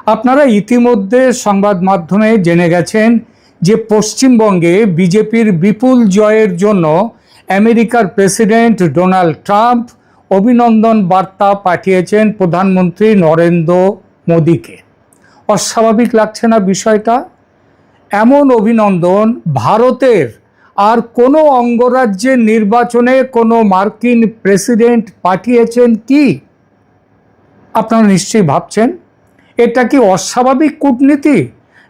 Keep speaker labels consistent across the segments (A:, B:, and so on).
A: আপনারা ইতিমধ্যে সংবাদ মাধ্যমে জেনে গেছেন যে পশ্চিমবঙ্গে বিজেপির বিপুল জয়ের জন্য আমেরিকার প্রেসিডেন্ট ডোনাল্ড ট্রাম্প অভিনন্দন বার্তা পাঠিয়েছেন প্রধানমন্ত্রী নরেন্দ্র মোদীকে। অস্বাভাবিক লাগছে না বিষয়টা? এমন অভিনন্দন ভারতের আর কোনো অঙ্গরাজ্যের নির্বাচনে কোনো মার্কিন প্রেসিডেন্ট পাঠিয়েছেন কি? আপনারা নিশ্চয়ই ভাবছেন এটা কি অস্বাভাবিক কূটনীতি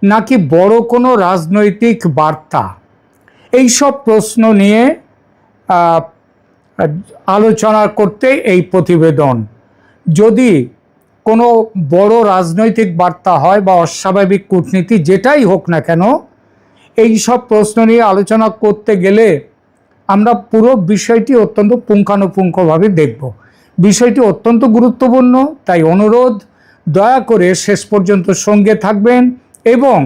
A: নাকি বড় কোনো রাজনৈতিক বার্তা? এইসব প্রশ্ন নিয়ে আলোচনা করতে এই প্রতিবেদন। যদি কোনো বড় রাজনৈতিক বার্তা হয় বা অস্বাভাবিক কূটনীতি যেটাই হোক না কেন, এই সব প্রশ্ন নিয়ে আলোচনা করতে গেলে আমরা পুরো বিষয়টি অত্যন্ত পুঙ্খানুপুঙ্খভাবে দেখব। বিষয়টি অত্যন্ত গুরুত্বপূর্ণ, তাই অনুরোধ দয়া করে শেষ পর্যন্ত সঙ্গে থাকবেন এবং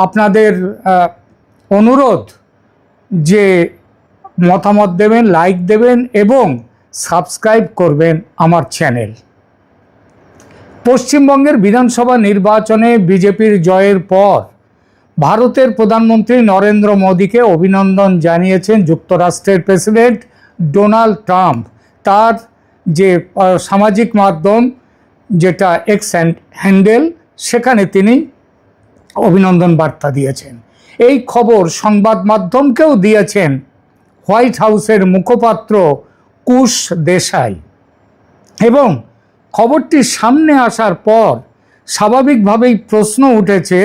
A: আপনাদের অনুরোধ যে মতামত দেবেন, লাইক দেবেন এবং সাবস্ক্রাইব করবেন আমার চ্যানেল। পশ্চিমবঙ্গের বিধানসভা নির্বাচনে বিজেপির জয়ের পর ভারতের প্রধানমন্ত্রী নরেন্দ্র মোদীকে অভিনন্দন জানিয়েছেন যুক্তরাষ্ট্রের প্রেসিডেন্ট ডোনাল্ড ট্রাম্প। তার যে সামাজিক মাধ্যম যেটা এক্স হ্যান্ডেল, সেখানে তিনি অভিনন্দন বার্তা দিয়েছেন। এই খবর সংবাদ মাধ্যমকেও দিয়েছেন হোয়াইট হাউসের মুখপাত্র কুশ দেশাই। এবং খবরটি সামনে আসার পর স্বাভাবিকভাবেই প্রশ্ন উঠেছে,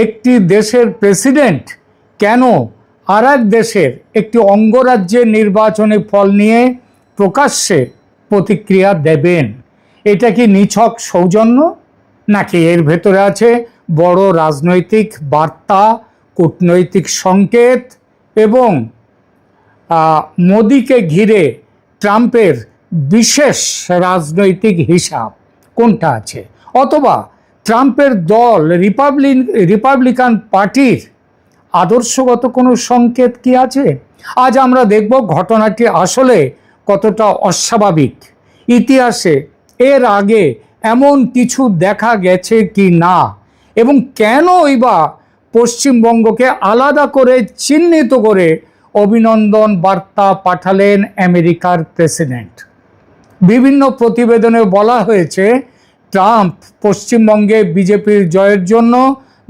A: একটি দেশের প্রেসিডেন্ট কেন আর এক দেশের একটি অঙ্গরাজ্যের নির্বাচনে ফল নিয়ে প্রকাশ্যে প্রতিক্রিয়া দেবেন? এটা কি নিছক সৌজন্য নাকি এর ভেতরে আছে বড় রাজনৈতিক বার্তা, কূটনৈতিক সংকেত এবং মোদীকে ঘিরে ট্রাম্পের বিশেষ রাজনৈতিক হিসাব কোনটা আছে? অথবা ট্রাম্পের দল রিপাবলিকান পার্টির আদর্শগত কোনো সংকেত কি আছে? আজ আমরা দেখব ঘটনাটি আসলে কতটা অস্বাভাবিক। ইতিহাসে এর আগে এমন কিছু দেখা গেছে কি না, এবং কেনই বা পশ্চিমবঙ্গকে আলাদা করে চিহ্নিত করে অভিনন্দন বার্তা পাঠালেন আমেরিকার প্রেসিডেন্ট। বিভিন্ন প্রতিবেদনে বলা হয়েছে ট্রাম্প পশ্চিমবঙ্গে বিজেপির জয়ের জন্য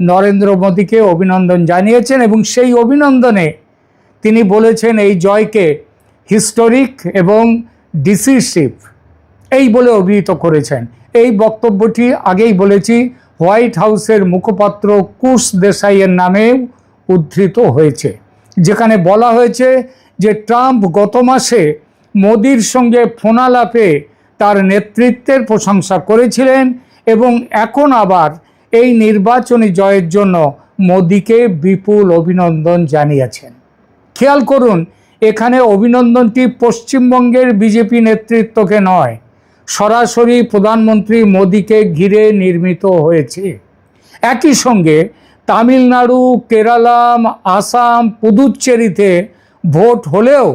A: নরেন্দ্র মোদীকে অভিনন্দন জানিয়েছেন এবং সেই অভিনন্দনে তিনি বলেছেন এই জয়কে হিস্টোরিক এবং ডিসিসিভ এই বলে অভিহিত করেছেন। এই বক্তব্যটি আগেই বলেছি হোয়াইট হাউসের মুখপাত্র কুশ দেশাইয়ের নামে উদ্ধৃত হয়েছে, যেখানে বলা হয়েছে যে ট্রাম্প গত মাসে মোদির সঙ্গে ফোনালাপে তার নেতৃত্বের প্রশংসা করেছিলেন এবং এখন আবার এই নির্বাচনী জয়ের জন্য মোদীকে বিপুল অভিনন্দন জানিয়েছেন। খেয়াল করুন, এখানে অভিনন্দনটি পশ্চিমবঙ্গের বিজেপি নেতৃত্বকে নয়, সরাসরি প্রধানমন্ত্রী মোদীকে ঘিরে নির্মিত হয়েছে। একই সঙ্গে তামিলনাড়ু, কেরালা, আসাম, পুদুচ্চেরিতে ভোট হলেও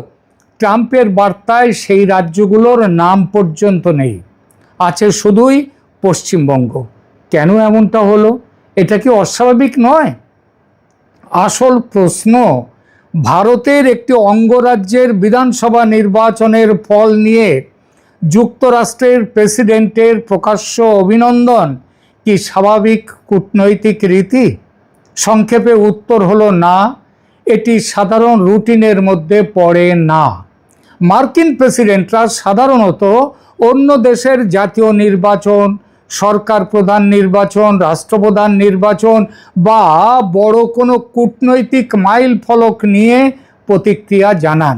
A: ট্রাম্পের বার্তায় সেই রাজ্যগুলোর নাম পর্যন্ত নেই, আছে শুধুই পশ্চিমবঙ্গ। কেন এমনটা হলো? এটা কি অস্বাভাবিক নয়? আসল প্রশ্ন, ভারতের একটি অঙ্গরাজ্যের বিধানসভা নির্বাচনের ফল নিয়ে যুক্তরাষ্ট্রের প্রেসিডেন্টের প্রকাশ্য অভিনন্দন কি স্বাভাবিক কূটনৈতিক রীতি? সংক্ষেপে উত্তর হলো না, এটি সাধারণ রুটিনের মধ্যে পড়ে না। মার্কিন প্রেসিডেন্টরা সাধারণত অন্য দেশের জাতীয় নির্বাচন, সরকার প্রধান নির্বাচন, রাষ্ট্রপ্রধান নির্বাচন বা বড় কোনো কূটনৈতিক মাইল ফলক নিয়ে প্রতিক্রিয়া জানান।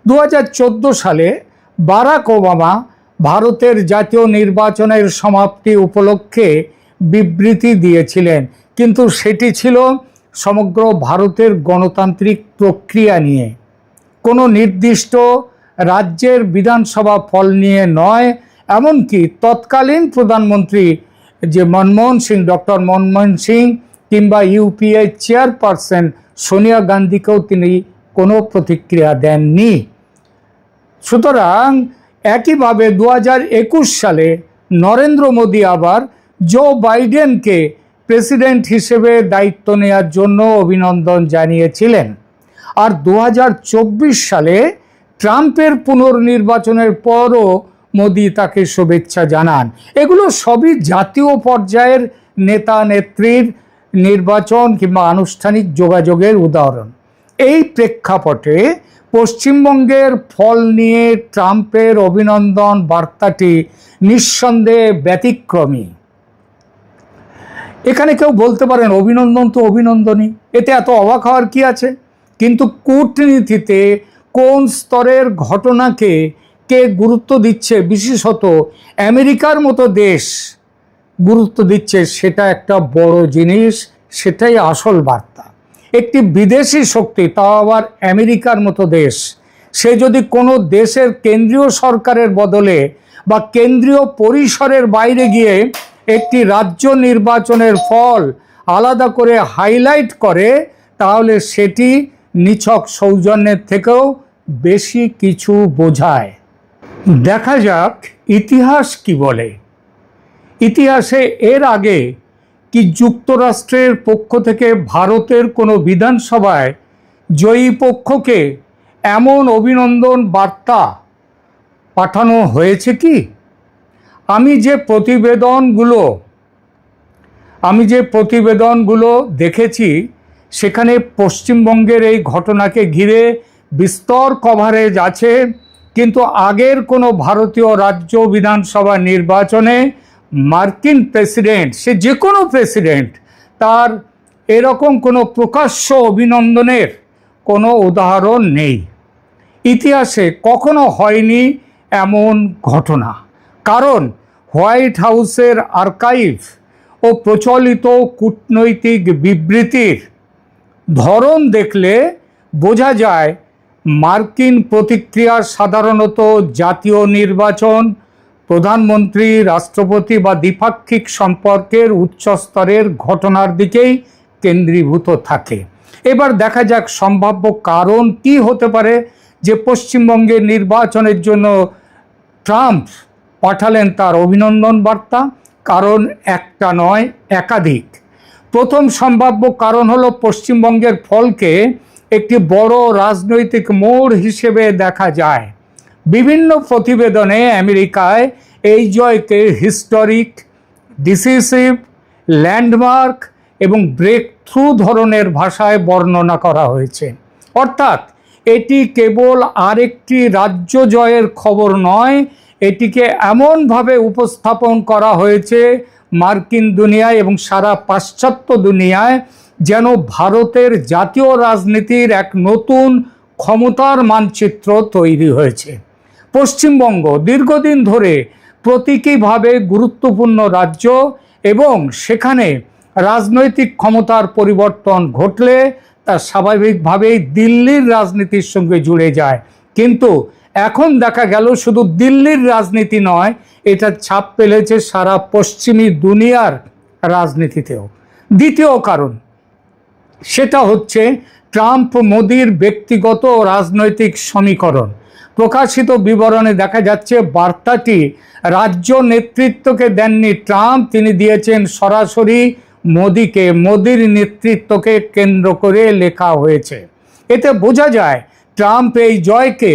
A: 2014 সালে বারাক ওবামা ভারতের জাতীয় নির্বাচনের সমাপ্তি উপলক্ষে বিবৃতি দিয়েছিলেন, কিন্তু সেটি ছিল সমগ্র ভারতের গণতান্ত্রিক প্রক্রিয়া নিয়ে, কোনো নির্দিষ্ট রাজ্যের বিধানসভা ফল নিয়ে নয়। এমনকি তৎকালীন প্রধানমন্ত্রী যে ডক্টর মনমোহন সিং কিংবা ইউপিএ চেয়ারপারসন সোনিয়া গান্ধীকেও তিনি কোনো প্রতিক্রিয়া দেননি। সুতরাং একইভাবে 2021 সালে নরেন্দ্র মোদী আবার জো বাইডেনকে প্রেসিডেন্ট হিসেবে দায়িত্ব নেওয়ার জন্য অভিনন্দন জানিয়েছিলেন। আর 2024 সালে ট্রাম্পের পুনর্নির্বাচনের পরও মোদী তাকে শুভেচ্ছা জানান। এগুলো সবই জাতীয় পর্যায়ের নেতা নেত্রীর নির্বাচন কিংবা আনুষ্ঠানিক যোগাযোগের উদাহরণ। এই প্রেক্ষাপটে পশ্চিমবঙ্গের ফল নিয়ে ট্রাম্পের অভিনন্দন বার্তাটি নিঃসন্দেহে ব্যতিক্রমী। এখানে কেউ বলতে পারেন অভিনন্দন তো অভিনন্দনই, এতে এত অবাক হওয়ার কি আছে? কিন্তু কূটনীতিতে কোন স্তরের ঘটনাকে কে গুরুত্ব দিচ্ছে, বিশেষত আমেরিকার মতো দেশ গুরুত্ব দিচ্ছে, সেটা একটা বড় জিনিস, সেটাই আসল বার্তা। একটি বিদেশি শক্তি, তাও আবার আমেরিকার মতো দেশ, সে যদি কোনো দেশের কেন্দ্রীয় সরকারের বদলে বা কেন্দ্রীয় পরিসরের বাইরে গিয়ে একটি রাজ্য নির্বাচনের ফল আলাদা করে হাইলাইট করে, তাহলে সেটি নিছক সৌজন্যের থেকেও বেশি কিছু বোঝায়। দেখা যাক ইতিহাস কি বলে। ইতিহাসে এর আগে কি যুক্তরাষ্ট্রের পক্ষ থেকে ভারতের কোনো বিধানসভায় জয়ী পক্ষকে এমন অভিনন্দন বার্তা পাঠানো হয়েছে কি? আমি যে প্রতিবেদনগুলো দেখেছি, সেখানে পশ্চিমবঙ্গের এই ঘটনাকে ঘিরে বিস্তর কভারেজ আছে, কিন্তু আগের কোনো ভারতীয় রাজ্য বিধানসভা নির্বাচনে মার্কিন প্রেসিডেন্ট, সে যে কোনো প্রেসিডেন্ট, তার এরকম কোনো প্রকাশ্য অভিনন্দনের কোনো উদাহরণ নেই। ইতিহাসে কখনো হয়নি এমন ঘটনা। কারণ হোয়াইট হাউসের আর্কাইভ ও প্রচলিত কূটনৈতিক বিবৃতির ধরন দেখলে বোঝা যায় মার্কিন প্রতিক্রিয়া সাধারণত জাতীয় নির্বাচন, প্রধানমন্ত্রী, রাষ্ট্রপতি বা দ্বিপাক্ষিক সম্পর্কের উচ্চস্তরের ঘটনার দিকেই কেন্দ্রীভূত থাকে। এবার দেখা যাক সম্ভাব্য কারণ কি হতে পারে যে পশ্চিমবঙ্গের নির্বাচনের জন্য ট্রাম্প পাঠালেন তার অভিনন্দন বার্তা। কারণ একটা নয়, একাধিক। প্রথম সম্ভাব্য কারণ হলো পশ্চিমবঙ্গের ফলকে একটি বড় রাজনৈতিক মোড় হিসেবে দেখা যায়। বিভিন্ন প্রতিবেদনে আমেরিকায় এই জয়কে হিস্টোরিক, ডিসিসিভ, ল্যান্ডমার্ক এবং ব্রেক থ্রু ধরনের ভাষায় বর্ণনা করা হয়েছে। অর্থাৎ এটি কেবল আরেকটি রাজ্য জয়ের খবর নয়, এটিকে এমনভাবে উপস্থাপন করা হয়েছে মার্কিন দুনিয়ায় এবং সারা পাশ্চাত্য দুনিয়ায় যেন ভারতের জাতীয় রাজনীতির এক নতুন ক্ষমতার মানচিত্র তৈরি হয়েছে। পশ্চিমবঙ্গ দীর্ঘদিন ধরে প্রতীকীভাবে গুরুত্বপূর্ণ রাজ্য এবং সেখানে রাজনৈতিক ক্ষমতার পরিবর্তন ঘটলে তা স্বাভাবিকভাবেই দিল্লির রাজনীতির সঙ্গে জুড়ে যায়। কিন্তু এখন দেখা গেল শুধু দিল্লির রাজনীতি নয়, এটা ছাপ ফেলেছে সারা পশ্চিমী দুনিয়ার রাজনীতিতেও। দ্বিতীয় কারণ, সেটা হচ্ছে ট্রাম্প মোদির ব্যক্তিগত রাজনৈতিক সমীকরণ। প্রকাশিত বিবরণে দেখা যাচ্ছে বার্তাটি রাজ্য নেতৃত্বকে দেননি ট্রাম্প, তিনি দিয়েছেন সরাসরি মোদিকে। মোদির নেতৃত্বকে কেন্দ্র করে লেখা হয়েছে। এতে বোঝা যায় ট্রাম্প এই জয়কে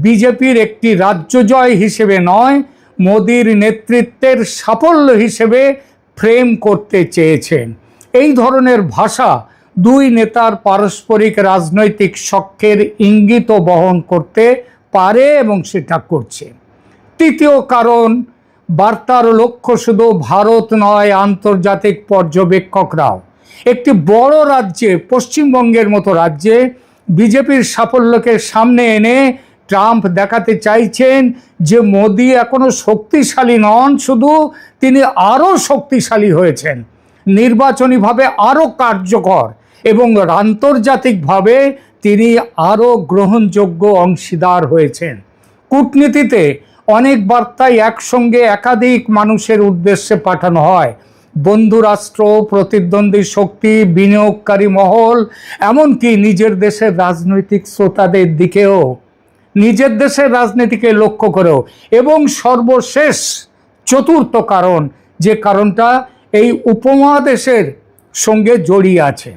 A: বিজেপির একটি রাজ্য জয় হিসেবে নয়, মোদির নেতৃত্বের সাফল্য হিসেবে ফ্রেম করতে চেয়েছেন। এই ধরনের ভাষা দুই নেতার পারস্পরিক রাজনৈতিক সখ্যের ইঙ্গিত বহন করতে পারে এবং সেটা করছে। তৃতীয় কারণ, বার্তার লক্ষ্য শুধু ভারত নয়, আন্তর্জাতিক পর্যবেক্ষকরাও। একটি বড় রাজ্যে, পশ্চিমবঙ্গের মতো রাজ্যে বিজেপির সাফল্যকে সামনে এনে ট্রাম্প দেখাতে চাইছেন যে মোদি এখনো শক্তিশালী নন, শুধু তিনি আরও শক্তিশালী হয়েছেন, নির্বাচনীভাবে আরও কার্যকর এবং আন্তর্জাতিকভাবে তিনি আরও গ্রহণযোগ্য অংশীদার হয়েছেন। কূটনীতিতে অনেক বার্তাই একসঙ্গে একাধিক মানুষের উদ্দেশ্যে পাঠানো হয়। বন্ধু রাষ্ট্র, প্রতিদ্বন্দ্বী শক্তি, বিনিয়োগকারী মহল, এমনকি নিজের দেশের রাজনৈতিক শ্রোতাদের দিকেও। নিজের দেশের রাজনীতিকে লক্ষ্য করেও। এবং সর্বশেষ চতুর্থ কারণ, যে কারণটা এই উপমহাদেশের সঙ্গে জড়িয়ে আছে,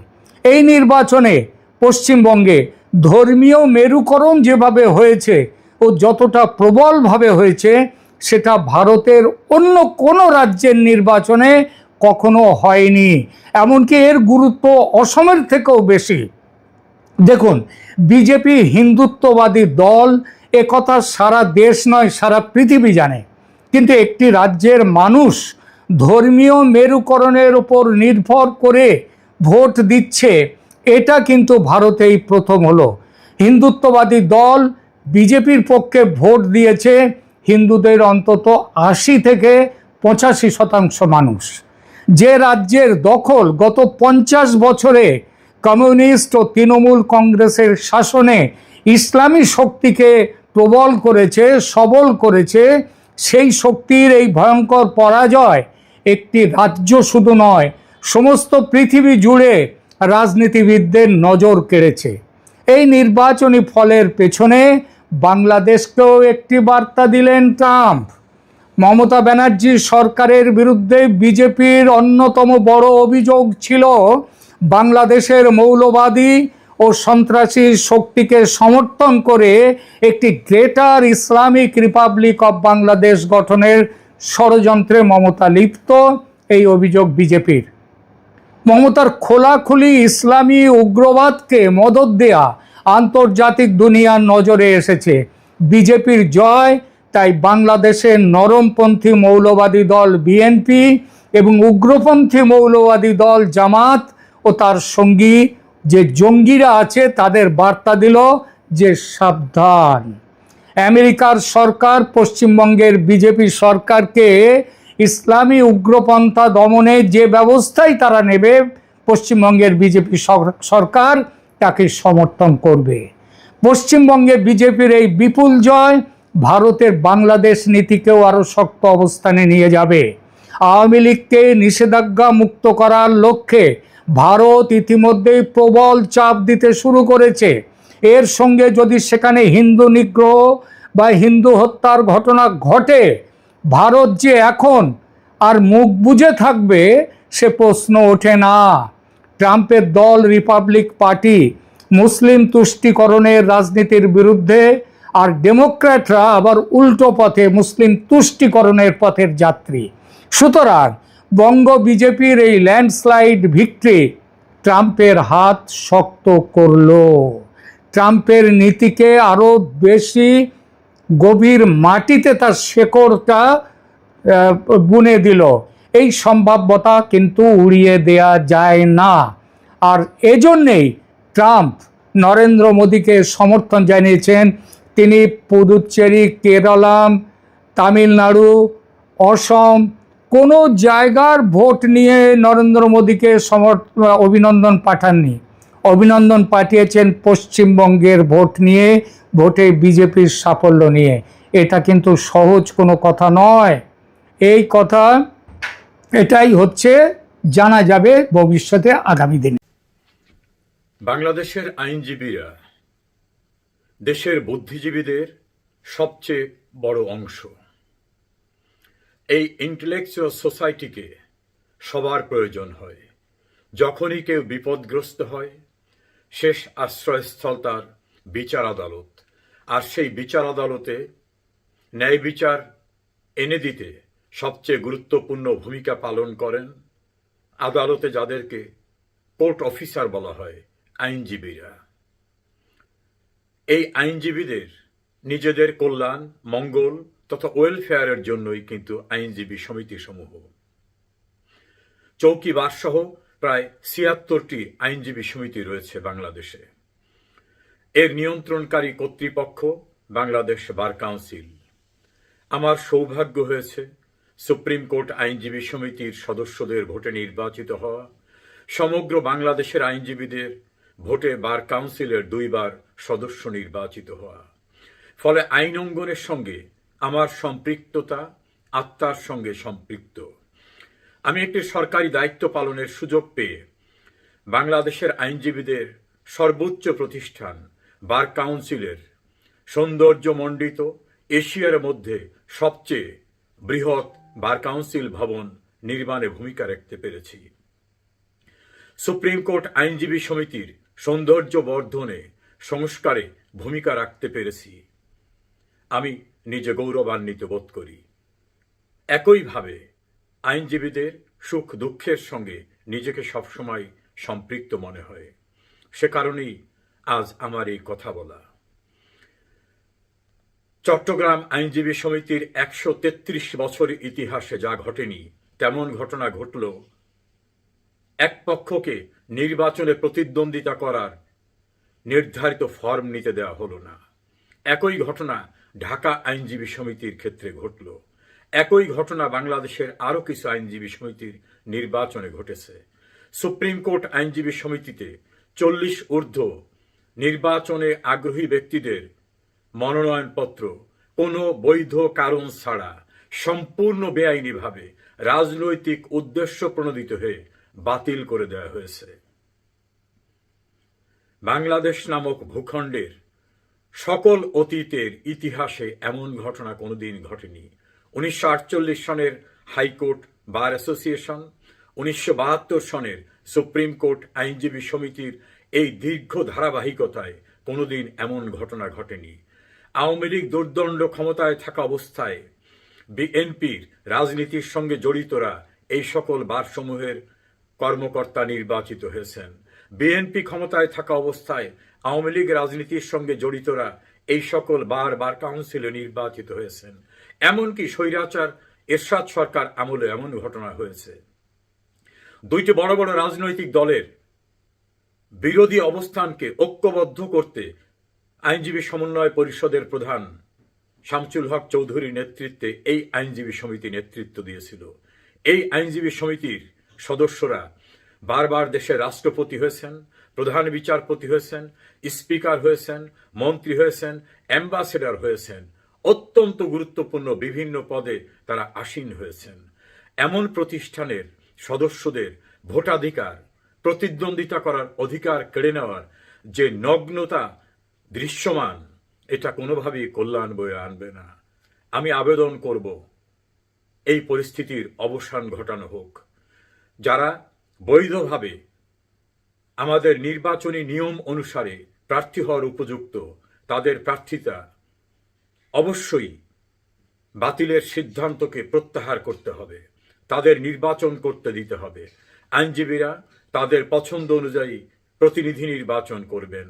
A: এই নির্বাচনে পশ্চিমবঙ্গে ধর্মীয় মেরুকরণ যেভাবে হয়েছে ও যতটা প্রবলভাবে হয়েছে, সেটা ভারতের অন্য কোনো রাজ্যের নির্বাচনে কখনো হয়নি। এমনকি এর গুরুত্ব অসমের থেকেও বেশি। দেখুন, বিজেপি হিন্দুত্ববাদী দল, একথা সারা দেশ নয় সারা পৃথিবী জানে, কিন্তু একটি রাজ্যের মানুষ ধর্মীয় মেরুকরণের উপর নির্ভর করে ভোট দিচ্ছে, এটা কিন্তু ভারতেই প্রথম হলো। হিন্দুত্ববাদী দল বিজেপির পক্ষে ভোট দিয়েছে হিন্দুদের অন্তত ৮০ থেকে ৮৫% মানুষ। যে রাজ্যের দখল গত ৫০ বছরে কমিউনিস্ট ও তৃণমূল কংগ্রেসের শাসনে ইসলামী শক্তিকে প্রবল করেছে, সবল করেছে, সেই শক্তির এই ভয়ঙ্কর পরাজয় একটি রাজ্য শুধু নয়, সমস্ত পৃথিবী জুড়ে রাজনীতিবিদদের নজর কেড়েছে। এই নির্বাচনী ফলের পেছনে বাংলাদেশকেও একটি বার্তা দিলেন ট্রাম্প। মমতা ব্যানার্জি সরকারের বিরুদ্ধে বিজেপির অন্যতম বড় অভিযোগ ছিল বাংলাদেশের মৌলবাদী ও সন্ত্রাসী শক্তিকে সমর্থন করে একটি greater Islamic Republic of Bangladesh গঠনের ষড়যন্ত্রে মমতা লিপ্ত। এই অভিযোগ বিজেপির। মমতার খোলাখুলি ইসলামী উগ্রবাদকে মদদ দেয়া আন্তর্জাতিক দুনিয়ার নজরে এসেছে। বিজেপির জয় তাই বাংলাদেশের নরমপন্থী মৌলবাদী দল বিএনপি এবং উগ্রপন্থী মৌলবাদী দল জামাত ও তার সঙ্গী যে জঙ্গিরা আছে তাদের বার্তা দিল যে সাবধান। আমেরিকার সরকার পশ্চিমবঙ্গের বিজেপি সরকারকে ইসলামী উগ্রপন্থা দমনে যে ব্যবস্থাই তারা নেবে, পশ্চিমবঙ্গের বিজেপি সরকার তাকে সমর্থন করবে। পশ্চিমবঙ্গে বিজেপির এই বিপুল জয় ভারতের বাংলাদেশ নীতিকেও আরও শক্ত অবস্থানে নিয়ে যাবে। আওয়ামী লীগকে নিষেধাজ্ঞা মুক্ত করার লক্ষ্যে ভারত ইতিমধ্যেই প্রবল চাপ দিতে শুরু করেছে। এর সঙ্গে যদি সেখানে হিন্দু নিগ্রহ বা হিন্দু হত্যার ঘটনা ঘটে, ভারত যে এখন আর মুখ বুজে থাকবে সে প্রশ্ন ওঠে না। ট্রাম্পের দল রিপাবলিক পার্টি মুসলিম তুষ্টিকরণের রাজনীতির বিরুদ্ধে, আর ডেমোক্র্যাটরা আবার উল্টো পথে মুসলিম তুষ্টিকরণের পথের যাত্রী। সুতরাং বঙ্গ বিজেপির এই ল্যান্ডস্লাইড ভিক্টরি ট্রাম্পের হাত শক্ত করল, ট্রাম্পের নীতিকে আরও বেশি গভীর মাটিতে তার শেকড়টা বুনে দিল। এই সম্ভাব্যতা কিন্তু উড়িয়ে দেয়া যায় না। আর এজন্যেই ট্রাম্প নরেন্দ্র মোদীকে সমর্থন জানিয়েছেন। তিনি পুদুচ্চেরি, কেরালাম, তামিলনাড়ু, অসম কোনো জায়গার ভোট নিয়ে নরেন্দ্র মোদীকে অভিনন্দন পাঠাননি। অভিনন্দন পাঠিয়েছেন পশ্চিমবঙ্গের ভোট নিয়ে, ভোটে বিজেপির সাফল্য নিয়ে। এটা কিন্তু সহজ কোনো কথা নয়। এই কথা এটাই হচ্ছে জানা যাবে ভবিষ্যতে আগামী দিনে।
B: বাংলাদেশের আইনজীবীরা দেশের বুদ্ধিজীবীদের সবচেয়ে বড় অংশ। এই ইন্টেলেকচুয়াল সোসাইটিকে সবার প্রয়োজন হয়। যখনই কেউ বিপদগ্রস্ত হয়, শেষ আশ্রয়স্থল তার বিচার আদালত। আর সেই বিচার আদালতে ন্যায় বিচার এনে দিতে সবচেয়ে গুরুত্বপূর্ণ ভূমিকা পালন করেন আদালতে যাদেরকে কোর্ট অফিসার বলা হয়, আইনজীবীরা। এই আইনজীবীদের নিজেদের কল্যাণ, মঙ্গল তথা ওয়েলফেয়ারের জন্যই কিন্তু আইনজীবী সমিতি সমূহ। চৌকিবার সহ প্রায় ৭৬টি আইনজীবী সমিতি রয়েছে বাংলাদেশে। এর নিয়ন্ত্রণকারী কর্তৃপক্ষ বাংলাদেশ বার কাউন্সিল। আমার সৌভাগ্য হয়েছে সুপ্রিম কোর্ট আইনজীবী সমিতির সদস্যদের ভোটে নির্বাচিত হওয়া, সমগ্র বাংলাদেশের আইনজীবীদের ভোটে বার কাউন্সিলের ২ বার সদস্য নির্বাচিত হওয়া। ফলে আইন অঙ্গনের সঙ্গে আমার সম্পৃক্ততা আত্মার সঙ্গে সম্পৃক্ত। আমি একটি সরকারি দায়িত্ব পালনের সুযোগ পেয়ে বাংলাদেশের আইনজীবীদের সর্বোচ্চ প্রতিষ্ঠান বার কাউন্সিলের সৌন্দর্যমণ্ডিত এশিয়ার মধ্যে সবচেয়ে বৃহৎ বার কাউন্সিল ভবন নির্মাণে ভূমিকা রাখতে পেরেছি। সুপ্রিম কোর্ট আইনজীবী সমিতির সৌন্দর্য বর্ধনে সংস্কারে ভূমিকা রাখতে পেরেছি। আমি নিজে গৌরবান্বিত বোধ করি। একইভাবে আইনজীবীদের সুখ দুঃখের সঙ্গে নিজেকে সবসময় সম্পৃক্ত মনে হয়। সে কারণেই আজ আমার এই কথা বলা। চট্টগ্রাম আইনজীবী সমিতির ১৩৩ বছর ইতিহাসে যা ঘটেনি তেমন ঘটনা ঘটল এক পক্ষকে নির্বাচনে প্রতিদ্বন্দ্বিতা করার নির্ধারিত ফর্ম নিতে দেওয়া হলো না। একই ঘটনা ঢাকা আইনজীবী সমিতির ক্ষেত্রে ঘটল। একই ঘটনা বাংলাদেশের আরও কিছু আইনজীবী সমিতির নির্বাচনে ঘটেছে। সুপ্রিম কোর্ট আইনজীবী সমিতিতে ৪০ ঊর্ধ্ব নির্বাচনে আগ্রহী ব্যক্তিদের মনোনয়নপত্র কোনো বৈধ কারণ ছাড়া সম্পূর্ণ বেআইনিভাবে রাজনৈতিক উদ্দেশ্য প্রণোদিত হয়ে বাতিল করে দেওয়া হয়েছে। বাংলাদেশ নামক ভূখণ্ডের সকল অতীতের ইতিহাসে এমন ঘটনা কোনোদিন ঘটেনি। ১৯৪৮ সনের হাইকোর্ট বার অ্যাসোসিয়েশন, ১৯৭২ সনের সুপ্রিম কোর্ট আইনজীবী সমিতির এই দীর্ঘ ধারাবাহিকতায় কোনোদিন এমন ঘটনা ঘটেনি। আওয়ামী লীগ দুর্দণ্ড ক্ষমতায় থাকা অবস্থায় বিএনপির রাজনীতির সঙ্গে জড়িতরা এই সকল বারসমূহের কর্মকর্তা নির্বাচিত হয়েছেন। বিএনপি ক্ষমতায় থাকা অবস্থায় আওয়ামী লীগ রাজনীতির সঙ্গে জড়িতরা এই সকল বার কাউন্সিলে নির্বাচিত হয়েছেন। এমনকি স্বৈরাচার এরশাদ সরকার আমলে এমন ঘটনা হয়েছে। দুইটি বড় বড় রাজনৈতিক দলের বিরোধী অবস্থানকে ঐক্যবদ্ধ করতে আইনজীবী সমন্বয় পরিষদের প্রধান শামসুল হক চৌধুরীর নেতৃত্বে এই আইনজীবী সমিতি নেতৃত্ব দিয়েছিল। এই আইনজীবী সমিতির সদস্যরা বারবার দেশের রাষ্ট্রপতি হয়েছেন, প্রধান বিচারপতি হয়েছেন, স্পিকার হয়েছেন, মন্ত্রী হয়েছেন, অ্যাম্বাসেডর হয়েছেন, অত্যন্ত গুরুত্বপূর্ণ বিভিন্ন পদে তারা আসীন হয়েছেন। এমন প্রতিষ্ঠানের সদস্যদের ভোটাধিকার, প্রতিদ্বন্দ্বিতা করার অধিকার কেড়ে নেওয়ার যে নগ্নতা দৃশ্যমান, এটা কোনোভাবেই কল্যাণ বয়ে আনবে না। আমি আবেদন করব এই পরিস্থিতির অবসান ঘটানো হোক। যারা বৈধভাবে আমাদের নির্বাচনী নিয়ম অনুসারে প্রার্থী হওয়ার উপযুক্ত, তাদের প্রার্থিতা অবশ্যই বাতিলের সিদ্ধান্তকে প্রত্যাহার করতে হবে, তাদের নির্বাচন করতে দিতে হবে। আইনজীবীরা তাদের পছন্দ অনুযায়ী প্রতিনিধি নির্বাচন করবেন।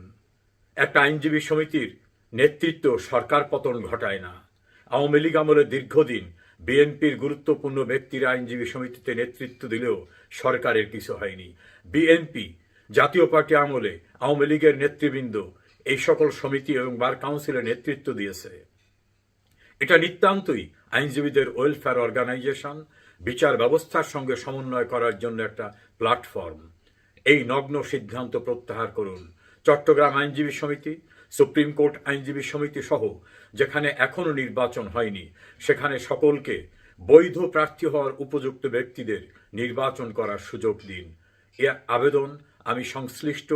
B: একটা আইনজীবী সমিতির নেতৃত্ব সরকার পতন ঘটায় না। আওয়ামী লীগ আমলে দীর্ঘদিন বিএনপির গুরুত্বপূর্ণ ব্যক্তিরা আইনজীবী সমিতিতে নেতৃত্ব দিলেও সরকারের কিছু হয়নি। বিএনপি জাতীয় পার্টি আমলে আওয়ামী লীগের নেতৃবৃন্দ এই সকল সমিতি এবং বার কাউন্সিলে নেতৃত্ব দিয়েছে। এটা নিতান্তই আইনজীবীদের ওয়েলফেয়ার অর্গানাইজেশন, বিচার ব্যবস্থার সঙ্গে সমন্বয় করার জন্য একটা প্ল্যাটফর্ম। এই নগ্ন সিদ্ধান্ত প্রত্যাহার করুন। চট্টগ্রাম আইনজীবী সমিতি, সুপ্রিম কোর্ট আইনজীবী সমিতি সহ যেখানে এখনো নির্বাচন হয়নি, সেখানে সকলকে বৈধ প্রার্থী হওয়ার উপযুক্ত ব্যক্তিদের নির্বাচন করার সুযোগ দিন। এ আবেদন আমি সংশ্লিষ্ট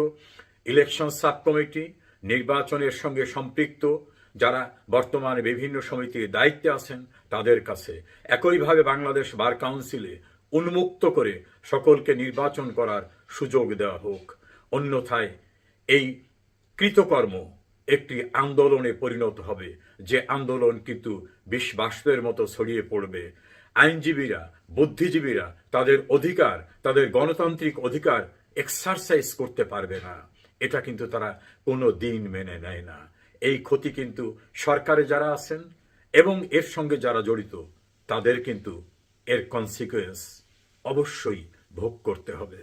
B: ইলেকশন সাব কমিটি, নির্বাচনের সঙ্গে সম্পৃক্ত যারা বর্তমানে বিভিন্ন সমিতির দায়িত্বে আছেন তাদের কাছে, একইভাবে বাংলাদেশ বার কাউন্সিলে উন্মুক্ত করে সকলকে নির্বাচন করার সুযোগ দেওয়া হোক। অন্যথায় এই কৃতকর্ম একটি আন্দোলনে পরিণত হবে, যে আন্দোলন কিন্তু বিষ বাষ্পের মতো ছড়িয়ে পড়বে। আইনজীবীরা, বুদ্ধিজীবীরা তাদের অধিকার, তাদের গণতান্ত্রিক অধিকার এক্সারসাইজ করতে পারবে না। এটা কিন্তু তারা কোনো দিন মেনে নেয় না। এই ক্ষতি কিন্তু সরকারে যারা আছেন এবং এর সঙ্গে যারা জড়িত তাদের কিন্তু এর কনসিকুয়েন্স অবশ্যই ভোগ করতে হবে।